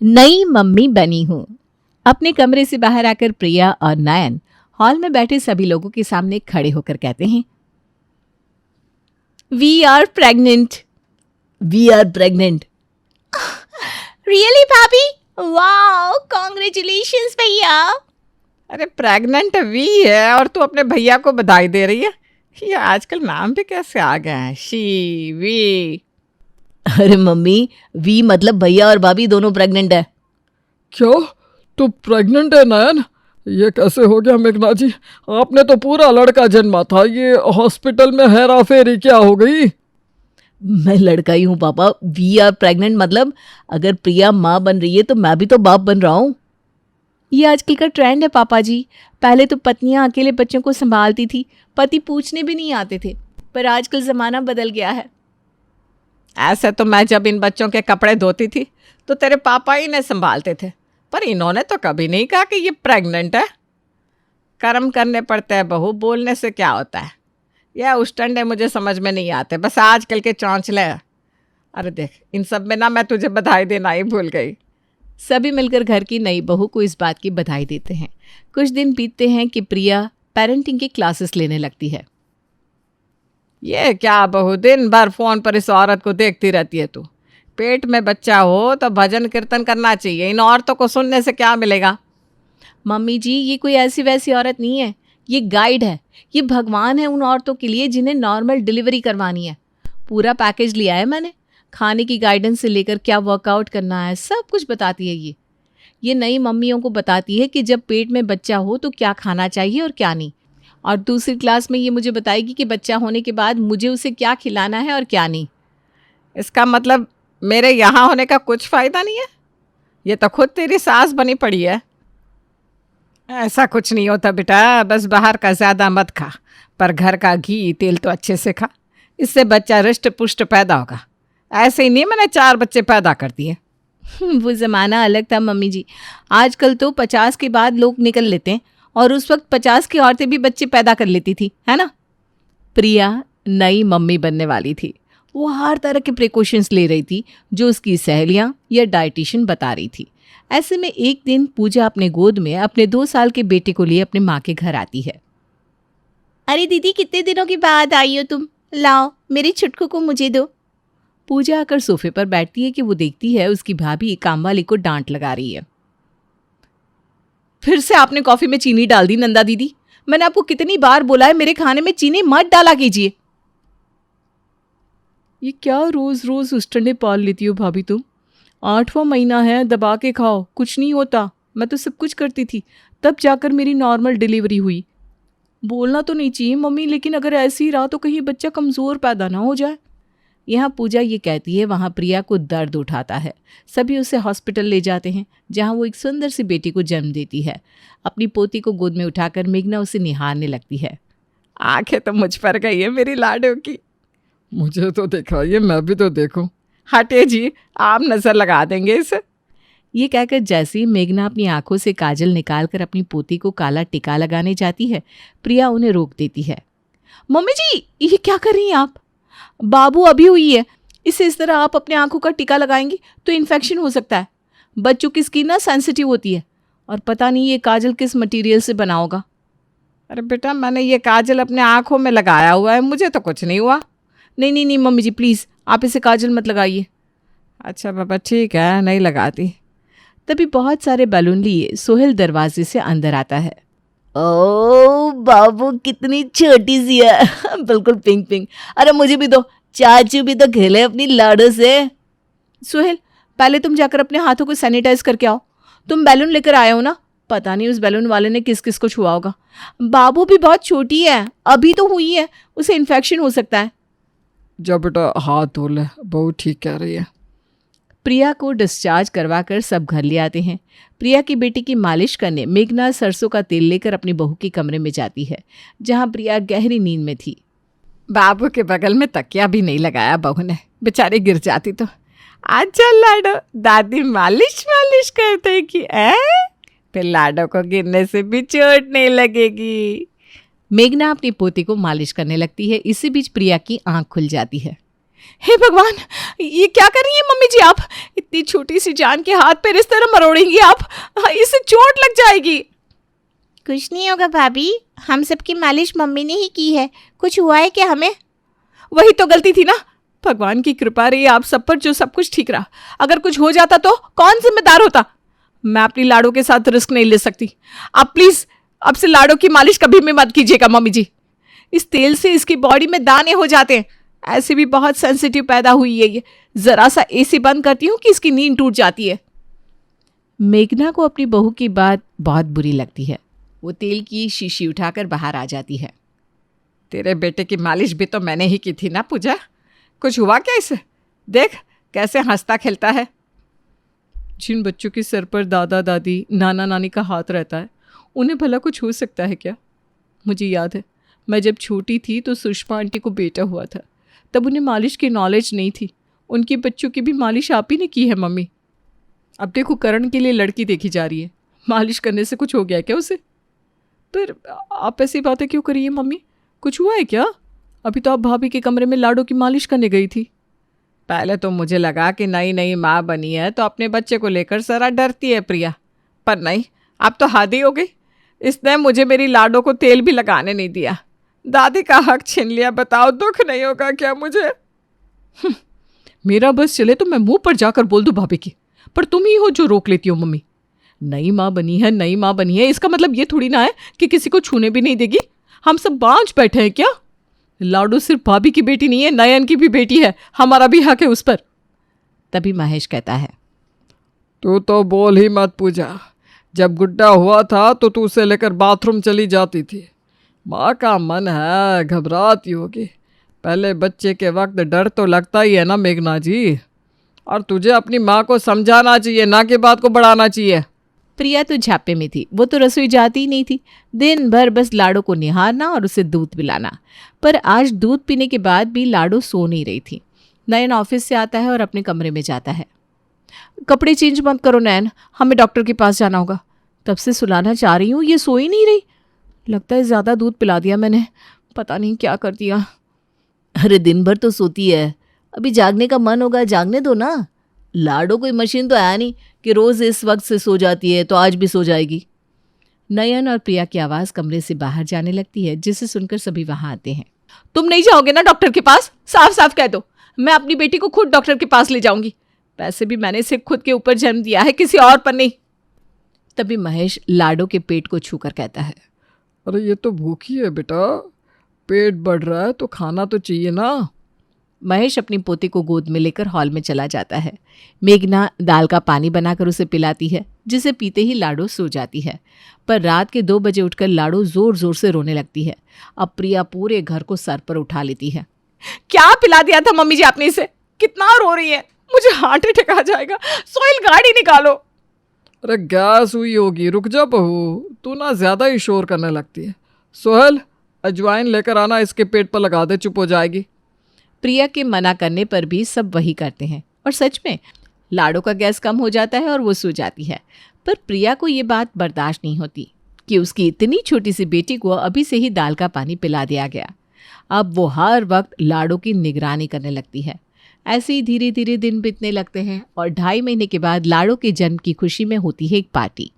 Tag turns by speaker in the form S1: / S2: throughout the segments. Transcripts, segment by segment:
S1: नई मम्मी बनी हूँ। अपने कमरे से बाहर आकर प्रिया और नयन हॉल में बैठे सभी लोगों के सामने खड़े होकर कहते हैं, we are pregnant. We are pregnant. Really भाभी? वाओ, कॉन्ग्रेचुलेशंस भैया।
S2: अरे प्रेग्नेंट वी है और तू अपने भैया को बधाई दे रही है। ये आजकल नाम भी कैसे आ गए हैं, शी वी।
S1: अरे मम्मी, वी मतलब भैया और भाभी दोनों प्रेग्नेंट है।
S3: क्यों, तू प्रेग्नेंट है नयन? ये कैसे हो गया मेघना जी? आपने तो पूरा लड़का जन्मा था, ये हॉस्पिटल में हेरा फेरी क्या हो गई?
S1: मैं लड़का ही हूँ पापा। वी आर प्रेग्नेंट मतलब अगर प्रिया माँ बन रही है तो मैं भी तो बाप बन रहा हूँ। ये आजकल का ट्रेंड है पापा जी। पहले तो पत्नियां अकेले बच्चों को संभालती थी, पति पूछने भी नहीं आते थे, पर आजकल ज़माना बदल गया है।
S2: ऐसे तो मैं जब इन बच्चों के कपड़े धोती थी तो तेरे पापा ही ने संभालते थे, पर इन्होंने तो कभी नहीं कहा कि ये प्रेग्नेंट है। कर्म करने पड़ते हैं बहू, बोलने से क्या होता है। यह उष्टंडे मुझे समझ में नहीं आते, बस आजकल के चौंचले। अरे देख, इन सब में ना मैं तुझे बधाई देना ही भूल गई।
S1: सभी मिलकर घर की नई बहू को इस बात की बधाई देते हैं। कुछ दिन बीतते हैं कि प्रिया पेरेंटिंग की क्लासेस लेने लगती है।
S2: ये क्या बहू, दिन भर फोन पर इस औरत को देखती रहती है तू? पेट में बच्चा हो तो भजन कीर्तन करना चाहिए, इन औरतों को सुनने से क्या मिलेगा?
S1: मम्मी जी, ये कोई ऐसी वैसी औरत नहीं है, ये गाइड है। ये भगवान है उन औरतों के लिए जिन्हें नॉर्मल डिलीवरी करवानी है। पूरा पैकेज लिया है मैंने। खाने की गाइडेंस से लेकर क्या वर्कआउट करना है सब कुछ बताती है ये नई मम्मियों को बताती है कि जब पेट में बच्चा हो तो क्या खाना चाहिए और क्या नहीं। और दूसरी क्लास में ये मुझे बताएगी कि बच्चा होने के बाद मुझे उसे क्या खिलाना है और क्या नहीं।
S2: इसका मतलब मेरे यहाँ होने का कुछ फ़ायदा नहीं है? ये तो खुद तेरी सास बनी पड़ी है। ऐसा कुछ नहीं होता बेटा, बस बाहर का ज़्यादा मत खा, पर घर का घी तेल तो अच्छे से खा। इससे बच्चा रिष्ट पुष्ट पैदा होगा। ऐसे ही नहीं मैंने 4 बच्चे पैदा कर दिए।
S1: वो ज़माना अलग था मम्मी जी। आजकल तो 50 के बाद लोग निकल लेते हैं, और उस वक्त 50 की औरतें भी बच्चे पैदा कर लेती थी, है ना। प्रिया नई मम्मी बनने वाली थी। वो हर तरह के प्रिकॉशंस ले रही थी जो उसकी सहेलियां या डाइटिशियन बता रही थी। ऐसे में एक दिन पूजा अपने गोद में अपने 2 साल के बेटे को लिए अपने माँ के घर आती है। अरे दीदी, कितने दिनों के बाद आई हो तुम? लाओ मेरे छुटकू को मुझे दो। पूजा आकर सोफे पर बैठती है कि वो देखती है उसकी भाभी काम वाली को डांट लगा रही है। फिर से आपने कॉफी में चीनी डाल दी नंदा दीदी। मैंने आपको कितनी बार बोला है मेरे खाने में चीनी मत डाला कीजिए। ये क्या रोज रोज उस्टंडे पाल लेती हो भाभी तुम? 8वां महीना है, दबा के खाओ, कुछ नहीं होता। मैं तो सब कुछ करती थी, तब जाकर मेरी नॉर्मल डिलीवरी हुई। बोलना तो नहीं चाहिए मम्मी, लेकिन अगर ऐसे ही रहा तो कहीं बच्चा कमज़ोर पैदा ना हो जाए। यहाँ पूजा ये कहती है, वहाँ प्रिया को दर्द उठाता है। सभी उसे हॉस्पिटल ले जाते हैं जहाँ वो एक सुंदर सी बेटी को जन्म देती है। अपनी पोती को गोद में उठाकर मेघना उसे निहारने लगती है।
S2: आंखें तो मुझ पर गई है मेरी लाडो की।
S3: मुझे तो दिखाइए, मैं भी तो देखूं।
S2: हटे जी, आप नज़र लगा देंगे इसे।
S1: ये कहकर जैसे ही मेघना अपनी आंखों से काजल निकालकर अपनी पोती को काला टिका लगाने जाती है, प्रिया उन्हें रोक देती है। मम्मी जी, ये क्या कर रही हैं आप? बाबू अभी हुई है, इसे इस तरह आप अपने आंखों का टिका लगाएंगी तो इन्फेक्शन हो सकता है। बच्चों की स्किन ना सेंसिटिव होती है, और पता नहीं ये काजल किस मटेरियल से बना होगा।
S2: अरे बेटा, मैंने ये काजल अपने आँखों में लगाया हुआ है, मुझे तो कुछ नहीं हुआ।
S1: नहीं नहीं नहीं मम्मी जी, प्लीज़ आप इसे काजल मत लगाइए।
S2: अच्छा बाबा, ठीक है, नहीं लगाती।
S1: तभी बहुत सारे बैलून लिए सोहेल दरवाजे से अंदर आता है। ओ बाबू, कितनी छोटी सी है बिल्कुल पिंक पिंक। अरे मुझे भी दो, चाचू भी तो खेले अपनी लाडो से। सोहेल, पहले तुम जाकर अपने हाथों को सैनिटाइज करके आओ। तुम बैलून लेकर आए हो ना, पता नहीं उस बैलून वाले ने किस किस को छुआ होगा। बाबू भी बहुत छोटी है, अभी तो हुई है, उसे इन्फेक्शन हो सकता है।
S3: जा बेटा, हाथ धो ले, बहू ठीक कह रही है।
S1: प्रिया को डिस्चार्ज करवाकर सब घर ले आते हैं। प्रिया की बेटी की मालिश करने मेघना सरसों का तेल लेकर अपनी बहू के कमरे में जाती है, जहां प्रिया गहरी नींद में थी।
S2: बाबू के बगल में तकिया भी नहीं लगाया बहू ने, बेचारी गिर जाती तो। आजा लाडो, दादी मालिश मालिश करते कि फिर लाडो को गिरने से भी चोट नहीं लगेगी।
S1: मेघना अपनी पोती को मालिश करने लगती है। इसी बीच प्रिया की आंख खुल जाती है। हे भगवान, ये क्या कर रही है मम्मी जी आप? इतनी छोटी सी जान के हाथ पैर इस तरह मरोड़ेंगी आप? इससे चोट लग जाएगी।
S4: कुछ नहीं होगा भाभी, हम सबकी मालिश मम्मी ने ही की है। कुछ हुआ है क्या हमें?
S1: वही तो गलती थी ना। भगवान की कृपा रही आप सब पर जो सब कुछ ठीक रहा। अगर कुछ हो जाता तो कौन जिम्मेदार होता? मैं अपनी लाडो के साथ रिस्क नहीं ले सकती। आप प्लीज अब से लाडो की मालिश कभी भी मत कीजिएगा मम्मी जी। इस तेल से इसकी बॉडी में दाने हो जाते हैं। ऐसे भी बहुत सेंसिटिव पैदा हुई है ये। जरा सा एसी बंद करती हूँ कि इसकी नींद टूट जाती है। मेघना को अपनी बहू की बात बहुत बुरी लगती है। वो तेल की शीशी उठाकर बाहर आ जाती है।
S2: तेरे बेटे की मालिश भी तो मैंने ही की थी ना पूजा। कुछ हुआ क्या इसे? देख कैसे हंसता खेलता है।
S1: जिन बच्चों के सर पर दादा दादी नाना नानी का हाथ रहता है उन्हें भला कुछ हो सकता है क्या? मुझे याद है मैं जब छोटी थी तो सुषमा आंटी को बेटा हुआ था। तब उन्हें मालिश की नॉलेज नहीं थी। उनके बच्चों की भी मालिश आप ही ने की है मम्मी। अब देखो करण के लिए लड़की देखी जा रही है। मालिश करने से कुछ हो गया क्या उसे? पर आप ऐसी बातें क्यों करी है मम्मी? कुछ हुआ है क्या? अभी तो आप भाभी के कमरे में लाडो की मालिश करने गई थी।
S2: पहले तो मुझे लगा कि नई नई माँ बनी है तो अपने बच्चे को लेकर जरा डरती है प्रिया, पर नहीं, अब तो हद ही हो गई। इसने मुझे मेरी लाडो को तेल भी लगाने नहीं दिया। दादी का हक छीन लिया। बताओ दुख नहीं होगा क्या मुझे?
S1: मेरा बस चले तो मैं मुंह पर जाकर बोल दूं भाभी की, पर तुम ही हो जो रोक लेती हो मम्मी। नई माँ बनी है, नई माँ बनी है, इसका मतलब ये थोड़ी ना है कि किसी को छूने भी नहीं देगी। हम सब बांझ बैठे हैं क्या? लाडो सिर्फ भाभी की बेटी नहीं है, नयन की भी बेटी है। हमारा भी हक है उस पर। तभी महेश कहता है,
S3: तू तो बोल ही मत पूजा। जब गुड्डा हुआ था तो तू उसे लेकर बाथरूम चली जाती थी। माँ का मन है, घबराती होगी। पहले बच्चे के वक्त डर तो लगता ही है ना मेघना जी। और तुझे अपनी माँ को समझाना चाहिए, ना कि बात को बढ़ाना चाहिए।
S1: प्रिया तो झापे में थी। वो तो रसोई जाती ही नहीं थी। दिन भर बस लाडो को निहारना और उसे दूध पिलाना। पर आज दूध पीने के बाद भी लाडो सो नहीं रही थी। नयन ऑफिस से आता है और अपने कमरे में जाता है। कपड़े चेंज मत करो नयन, हमें डॉक्टर के पास जाना होगा। तब से सुलाना चाह रही हूँ, ये सो ही नहीं रही। लगता है ज़्यादा दूध पिला दिया मैंने, पता नहीं क्या कर दिया। अरे दिन भर तो सोती है, अभी जागने का मन होगा जागने दो ना। लाडो कोई मशीन तो आया नहीं कि रोज़ इस वक्त से सो जाती है तो आज भी सो जाएगी। नयन और प्रिया की आवाज़ कमरे से बाहर जाने लगती है, जिसे सुनकर सभी वहाँ आते हैं। तुम नहीं जाओगे ना डॉक्टर के पास? साफ साफ कह दो। मैं अपनी बेटी को खुद डॉक्टर के पास ले जाऊंगी। वैसे भी मैंने इसे खुद के ऊपर जन्म दिया है, किसी और पर नहीं। तभी महेश लाडो के पेट को छूकर कहता है,
S3: अरे ये तो भूखी है बेटा, पेट बढ़ रहा है तो खाना तो चाहिए ना।
S1: महेश अपनी पोती को गोद में लेकर हॉल में चला जाता है। मेघना दाल का पानी बनाकर उसे पिलाती है, जिसे पीते ही लाडो सो जाती है। पर रात के 2 बजे उठकर लाडो जोर जोर से रोने लगती है। अब प्रिया पूरे घर को सर पर उठा लेती है। क्या पिला दिया था मम्मी जी आपने इसे? कितना रो रही है, मुझे हार्ट अटैक आ जाएगा। सोहेल गाड़ी निकालो।
S3: अरे गैस हुई होगी, रुक जा बहू, तू ना ज़्यादा ही शोर करने लगती है। सोहेल अजवाइन लेकर आना, इसके पेट पर लगा दे, चुप हो जाएगी।
S1: प्रिया के मना करने पर भी सब वही करते हैं और सच में लाडो का गैस कम हो जाता है और वो सो जाती है। पर प्रिया को ये बात बर्दाश्त नहीं होती कि उसकी इतनी छोटी सी बेटी को अभी से ही दाल का पानी पिला दिया गया। अब वो हर वक्त लाडो की निगरानी करने लगती है। ऐसे ही धीरे धीरे दिन बीतने लगते हैं और 2.5 महीने के बाद लाडो के जन्म की खुशी में होती है एक पार्टी।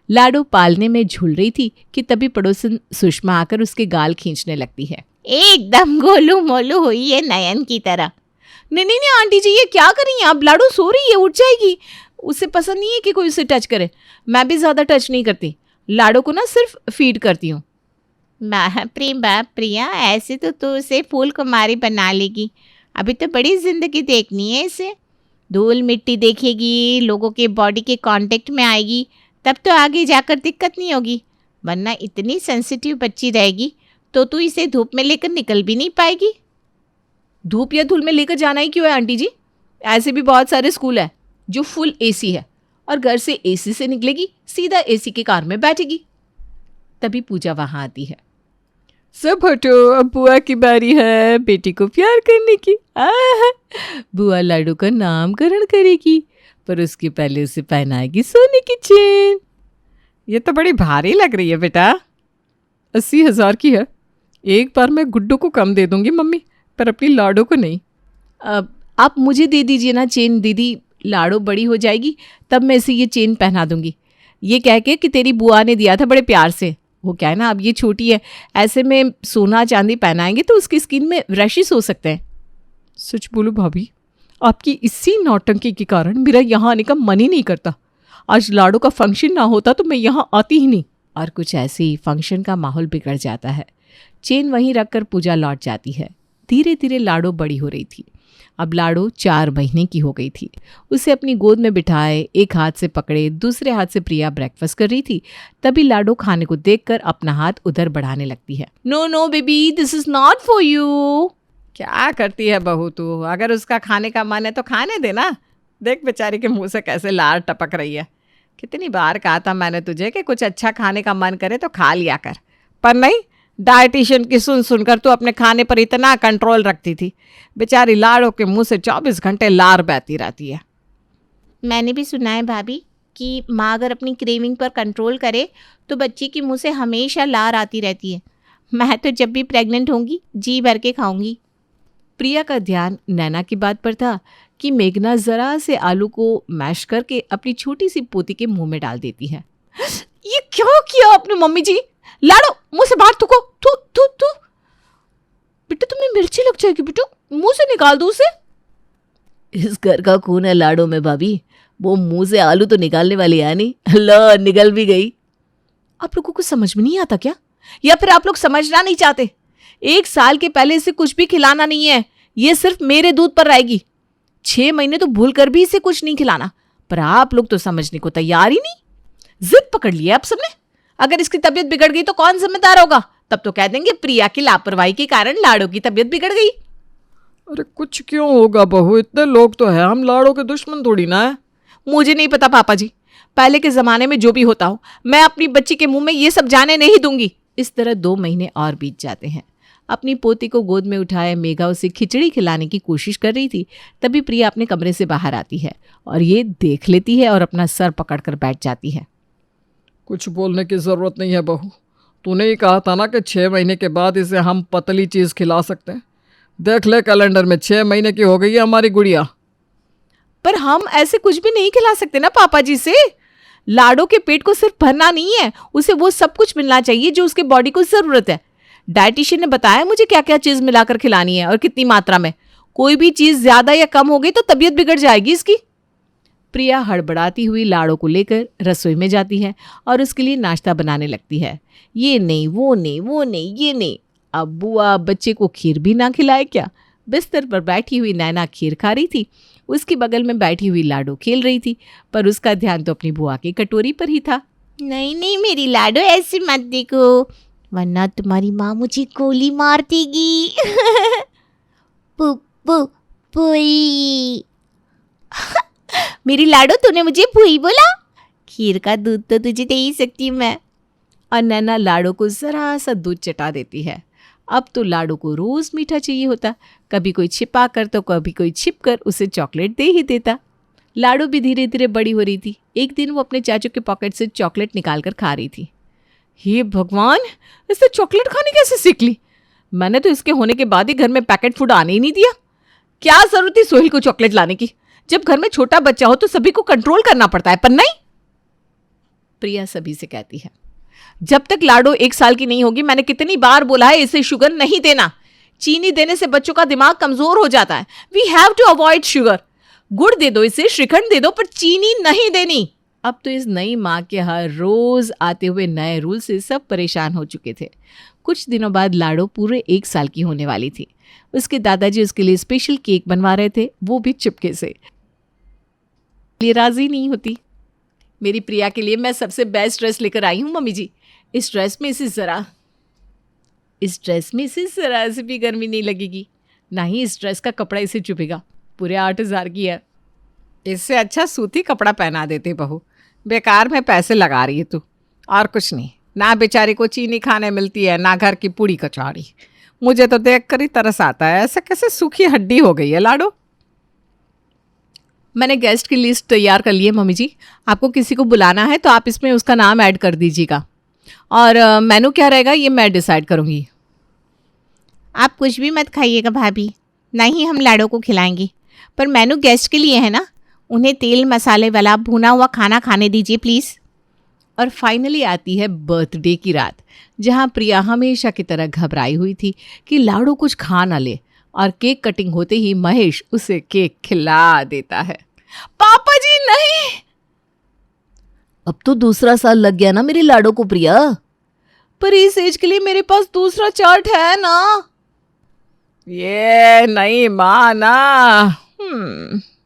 S1: लाडो पालने में झूल रही थी कि तभी पड़ोसन सुषमा आकर उसके गाल खींचने लगती है।
S4: एकदम गोलू मोलू हुई है नयन की तरह।
S1: नहीं नहीं नहीं आंटी जी, ये क्या कर रही हैं आप? लाडो सो रही है, उठ जाएगी। उसे पसंद नहीं है कि कोई उसे टच करे। मैं भी ज़्यादा टच नहीं करती, लाडो को ना सिर्फ फीड करती हूँ।
S4: बाप रे बाप प्रिया, ऐसे तो तू उसे फूल कुमारी बना लेगी। अभी तो बड़ी जिंदगी देखनी है इसे। धूल मिट्टी देखेगी, लोगों के बॉडी के कांटेक्ट में आएगी, तब तो आगे जाकर दिक्कत नहीं होगी। वरना इतनी सेंसिटिव बच्ची रहेगी तो तू इसे धूप में लेकर निकल भी नहीं पाएगी।
S1: धूप या धूल में लेकर जाना ही क्यों है आंटी जी? ऐसे भी बहुत सारे स्कूल है जो फुल एसी है और घर से एसी से निकलेगी, सीधा एसी की कार में बैठेगी। तभी पूजा वहां आती है। सब हटो, अब बुआ की बारी है बेटी को प्यार करने की। बुआ लाडो का नामकरण करेगी, पर उसके पहले उसे पहनाएगी सोने की चेन।
S2: ये तो बड़ी भारी लग रही है बेटा।
S1: 80,000 की है। एक बार मैं गुड्डू को कम दे दूंगी मम्मी, पर अपनी लाडो को नहीं। आप मुझे दे दीजिए ना चेन दीदी, लाडो बड़ी हो जाएगी तब मैं इसे ये चेन पहना दूंगी, ये कह के कि तेरी बुआ ने दिया था बड़े प्यार से। वो क्या है ना, अब ये छोटी है, ऐसे में सोना चांदी पहनाएंगे तो उसकी स्किन में रैशेस हो सकते हैं।
S3: सच बोलो भाभी, आपकी इसी नौटंकी के कारण मेरा यहाँ आने का मन ही नहीं करता। आज लाडो का फंक्शन ना होता तो मैं यहाँ आती ही नहीं।
S1: और कुछ ऐसे ही फंक्शन का माहौल बिगड़ जाता है। चेन वहीं रखकर पूजा लौट जाती है। धीरे धीरे लाडो बड़ी हो रही थी। अब लाडो 4 महीने की हो गई थी। उसे अपनी गोद में बिठाए, एक हाथ से पकड़े, दूसरे हाथ से प्रिया ब्रेकफास्ट कर रही थी। तभी लाडो खाने को देखकर अपना हाथ उधर बढ़ाने लगती है। No no baby, this is not for you.
S2: क्या करती है बहू तू? अगर उसका खाने का मन है तो खाने देना। देख बेचारी के मुंह से कैसे लार टपक रही है। कितनी बार कहा था मैंने तुझे कि कुछ अच्छा खाने का मन करे तो खा लिया कर, पर नहीं, डाइटिशियन की सुन सुनकर तू अपने खाने पर इतना कंट्रोल रखती थी। बेचारी लाड़ों के मुंह से 24 घंटे लार बहती रहती है।
S4: मैंने भी सुना है भाभी कि माँ अगर अपनी क्रेविंग पर कंट्रोल करे तो बच्चे के मुंह से हमेशा लार आती रहती है। मैं तो जब भी प्रेग्नेंट होंगी जी भर के खाऊंगी।
S1: प्रिया का ध्यान नैना की बात पर था कि मेघना जरा से आलू को मैश करके अपनी छोटी सी पोती के मुंह में डाल देती है। ये क्या किया आपने मम्मी जी? लाडो मुंह से बाहर थूको, थू थू थू। बेटा तुम्हें मिर्ची लग जाएगी बेटू, मुंह से निकाल दो उसे। इस घर का खून है लाडो में भाभी, वो मुंह से आलू तो निकालने वाली है नहीं। लो निकल भी गई। आप लोगों को समझ में नहीं आता क्या, या फिर आप लोग समझना नहीं चाहते? 1 साल के पहले इसे कुछ भी खिलाना नहीं है, ये सिर्फ मेरे दूध पर रहेगी। 6 महीने तो भूल कर भी इसे कुछ नहीं खिलाना, पर आप लोग तो समझने को तैयार ही नहीं। जिद पकड़ लिया आप सबने। अगर इसकी तबीयत बिगड़ गई तो कौन जिम्मेदार होगा? तब तो कह देंगे प्रिया की लापरवाही के कारण लाडो की तबीयत बिगड़ गई।
S3: अरे कुछ क्यों होगा बहू, इतने लोग तो हैं, हम लाड़ो के दुश्मन थोड़ी ना है।
S1: मुझे नहीं पता पापा जी, पहले के जमाने में जो भी होता हो, मैं अपनी बच्ची के मुंह में ये सब जाने नहीं दूंगी। इस तरह 2 महीने और बीत जाते हैं। अपनी पोती को गोद में उठाए मेघा उसे खिचड़ी खिलाने की कोशिश कर रही थी। तभी प्रिया अपने कमरे से बाहर आती है और ये देख लेती है और अपना सर पकड़कर बैठ जाती है।
S3: कुछ बोलने की ज़रूरत नहीं है बहू, तूने ही कहा था ना कि 6 महीने के बाद इसे हम पतली चीज़ खिला सकते हैं। देख ले कैलेंडर में 6 महीने की हो गई है हमारी गुड़िया।
S1: पर हम ऐसे कुछ भी नहीं खिला सकते ना पापा जी से। लाडो के पेट को सिर्फ भरना नहीं है, उसे वो सब कुछ मिलना चाहिए जो उसके बॉडी को ज़रूरत है। डाइटिशियन ने बताया मुझे क्या क्या चीज़ मिलाकर खिलानी है और कितनी मात्रा में। कोई भी चीज़ ज़्यादा या कम हो गई तो तबीयत बिगड़ जाएगी इसकी। प्रिया हड़बड़ाती हुई लाडो को लेकर रसोई में जाती है और उसके लिए नाश्ता बनाने लगती है। ये नहीं, वो नहीं, वो नहीं, ये नहीं। अब बुआ बच्चे को खीर भी ना खिलाए क्या? बिस्तर पर बैठी हुई नैना खीर खा रही थी, उसकी बगल में बैठी हुई लाडो खेल रही थी, पर उसका ध्यान तो अपनी बुआ की कटोरी पर ही था।
S4: नहीं नहीं मेरी लाडो ऐसे मत देखो, वरना तुम्हारी माँ मुझे गोली मार देगी। पुप्पू पुई। मेरी लाडो तूने मुझे पुई बोला? खीर का दूध तो तुझे दे ही सकती मैं।
S1: और नैना लाडो को जरा सा दूध चटा देती है। अब तो लाडो को रोज मीठा चाहिए होता, कभी कोई छिपा कर तो कभी कोई छिप कर उसे चॉकलेट दे ही देता। लाडो भी धीरे धीरे बड़ी हो रही थी। एक दिन वो अपने चाचू के पॉकेट से चॉकलेट निकाल कर खा रही थी। हे भगवान, इससे चॉकलेट खाने कैसे सीख ली? मैंने तो इसके होने के बाद ही घर में पैकेट फूड आने ही नहीं दिया। क्या जरूरत थी सोहेल को चॉकलेट लाने की? जब घर में छोटा बच्चा हो तो सभी को कंट्रोल करना पड़ता है, पर नहीं। प्रिया सभी से कहती है, जब तक लाडो 1 साल की नहीं होगी, मैंने कितनी बार बोला है इसे शुगर नहीं देना। चीनी देने से बच्चों का दिमाग कमजोर हो जाता है। We have to avoid sugar. गुड़ दे दो इसे, श्रीखंड दे दो, पर चीनी नहीं देनी। अब तो इस नई माँ के हर रोज आते हुए नए रूल से सब परेशान हो चुके थे। कुछ दिनों बाद लाडो पूरे 1 साल की होने वाली थी। उसके दादाजी उसके लिए स्पेशल केक बनवा रहे थे, वो भी चुपके से। लिए राजी नहीं होती। मेरी प्रिया के लिए मैं सबसे बेस्ट ड्रेस लेकर आई हूँ मम्मी जी। इस ड्रेस में इसे जरा से भी गर्मी नहीं लगेगी, ना ही इस ड्रेस का कपड़ा इसे चुभेगा। पूरे 8,000 की है।
S2: इससे अच्छा सूती कपड़ा पहना देती बहू। बेकार में पैसे लगा रही है तू, और कुछ नहीं। ना बेचारी को चीनी खाने मिलती है, ना घर की पूड़ी कचौड़ी। मुझे तो देख कर ही तरस आता है, ऐसे कैसे सूखी हड्डी हो गई है लाडो।
S1: मैंने गेस्ट की लिस्ट तैयार कर ली है मम्मी जी। आपको किसी को बुलाना है तो आप इसमें उसका नाम ऐड कर दीजिएगा, और मेनू क्या रहेगा ये मैं डिसाइड करूँगी।
S4: आप कुछ भी मत खाइएगा भाभी, नहीं हम लाडो को खिलाएंगे, पर मेनू गेस्ट के लिए है ना, उन्हें तेल मसाले वाला भुना हुआ खाना खाने दीजिए प्लीज़।
S1: और फाइनली आती है बर्थडे की रात, जहाँ प्रिया हमेशा की तरह घबराई हुई थी कि लाडो कुछ खा ना ले, और केक कटिंग होते ही महेश उसे केक खिला देता है। पापा जी नहीं!
S5: अब तो दूसरा साल लग गया ना मेरी लाडो को प्रिया।
S1: पर इस एज के लिए मेरे पास दूसरा चार्ट है ना।
S2: ये नहीं माना।